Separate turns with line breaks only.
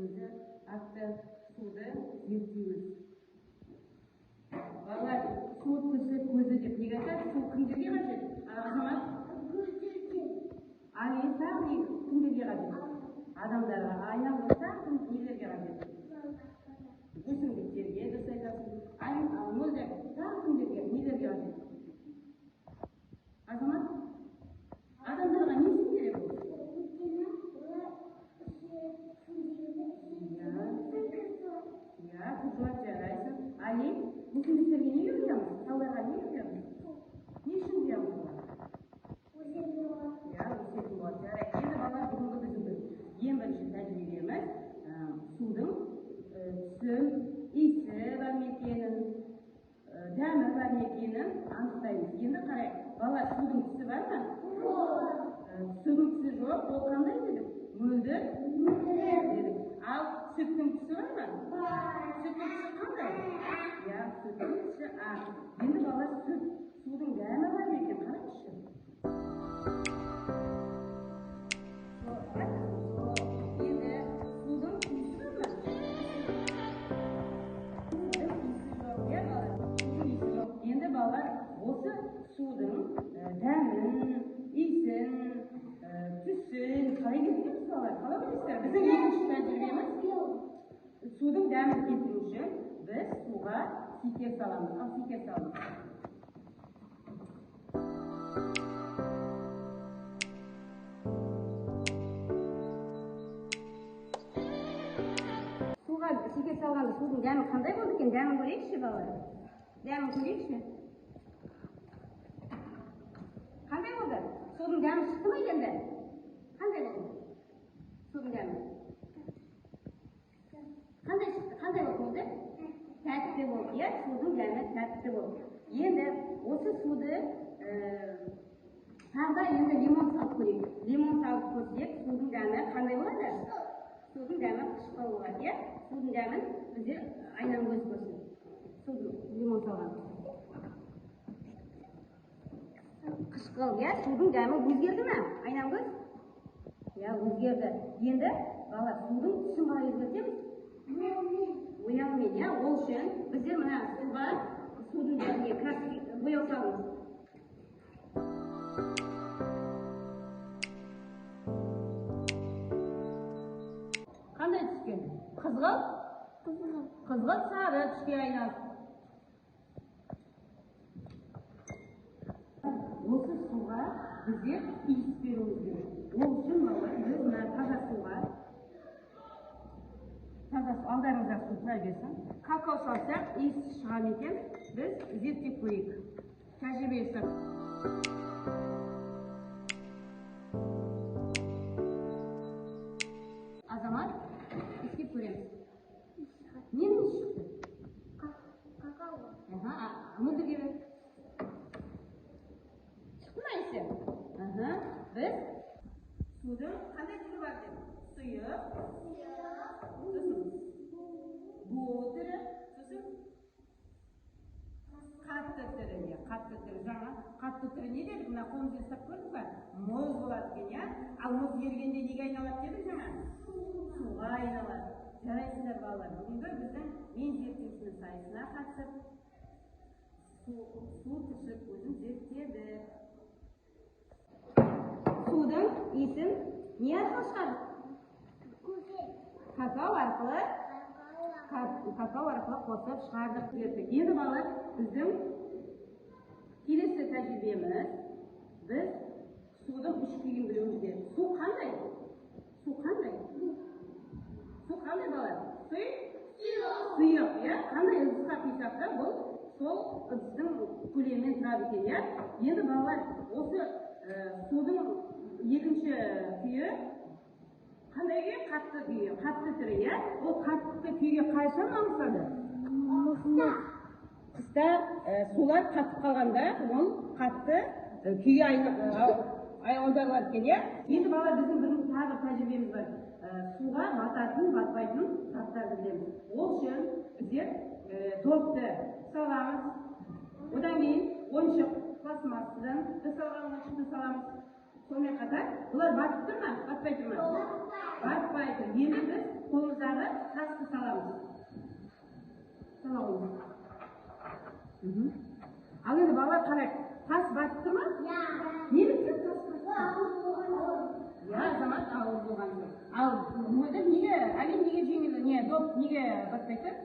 көзі атты суды зерттейміз. Балалар, су түсі көзі деп неге айтады? Су кімдерге қажет? Азамат? Ал тағы кімдерге қажет? Адамдарға. Айналып тағы нелерге қажет? Өсімдіктерге дұрыс айтасың. Мөлдір тағы кімдерге нелерге қажет? Азамат? Адамдарға не үшін керек ол? Күзуат жарайсың. Али, өсімдіктерге неге құямыз? Тауларға неге құямыз? Не үшін құямыз олар? Өсетін болады. Жарайды. Енді балалар, бүгінгі біздің ең бірінші тәжірибеміз судың түсін, иісі бар ма екенін, дәмі бар ма екенін анықтаймыз. Енді қарайық. Балалар, судың түсі бар ма? Судың түсі жоқ. Ол қандай дедік? Мөлдір дедік. Ал сүттің түсі бар ма? Сүттің түсі қандай? Сүттің түсі ақ. Енді балалар, судың дәмі бар ма екен? Қараңызшы. Енді судың иісі бар ма? Судың иісі жоқ. Енді балалар, осы судың дәмін, иісін, түсін қалай кетеміз балалар? Қалай білесіздер? Біздің екінші тәжірибеміз судың дәмін кетіру үшін біз суға сикер саламыз. Ал сикер саламыз. Суға сикер салғанда судың дәмі қандай болды екен? Дәмін көрейікші балалар. Дәмін көрейікші. Қандай болды? Судың дәмі шықты ма енді? Қандай болды? Судың дәмі. Қандай шықты? Қандай болды? Тәтті болды. Судың дәмі тәтті болды. Енді осы суды тағы да енді лимон салып көрейік. Лимон салып көрсек, судың дәмі қандай болады? Судың дәмі қышқыл болады. Судың дәмін біздер айнам көз көрсін. Судың лимон салған. Қышқыл, судың дәмі өзгерді ме? Айнам көз? Өзгерді. Енді балалар, судың түсін қалай өзгертеміз? Бояумен, ол үшін біздер мына суға судың дәміне бояу саламыз. Қандай түскен? Қызғылт? Қызғылт сары түске айналып. Осы суға біздер иіс беруіміз керек. Ол үшін балалар, біз мына таза суға алдарыңызда су тұра берсін. Какао салсақ, иіс шығады екен, біз зерттеп көрейік. Тәжірибе жасап. Азамат, істеп көреміз. Ненің иісі шықты? Какао. Мөлдірге бер. Шықты ма иісі? Біз судың қандай түрі бар деп? Сұйық. Буы түрі, қатты түрі, қатты түрі. Жаңа қатты түрі не дедік? Мына қолымызды ұстап көрдік па? Мұз болады екен, ал мұз ерігенде неге айналады дедік жаңа? Суға айналады. Жарайсыздар балалар, бүгінгі біздің мен зерттеушінің сайысына қатысып, су тіршілік көзін зерттеді. Судың иісін не арқылы шығардық? Какао арқылы қосып шығардық. Енді балалар, біздің келесі тәжірибеміз, біз судың үш күйін білуіміз керек. Су қандай? Су қандай? Су қандай балалар? Сұйық, қандай ыдысқа құйсақ та, бұл сол ыдыстың көлемімен тұрады екен, Енді балалар, осы судың екінші күйі қандай күйі? Қатты күйі, қатты түрі, Ол қатты күйге қайшан ауысады? Қыста сулар қатып қалғанда, ол қатты күйге аударылады екен, Енді балалар, біздің біріміз тағы тәжірибеміз бар. Суға бататын, батпайтын заттарды білеміз. Ол үшін біздер допты саламыз. Одан кейін ойыншық пластмассадан жасалған ойыншықты саламыз. Сонымен қатар, бұлар батып тұр ма? Батпай тұр ма? Батпайды. Енді біз қолымыздағы тасты саламыз. Саламыз. Ал енді балалар қарайық. Тас батып тұр ма? Неліктен тас батып тұр? Азамат ауыр болған жоқ. Ал мөлдір неге, Әлем неге жеңіл, доп неге батпайды?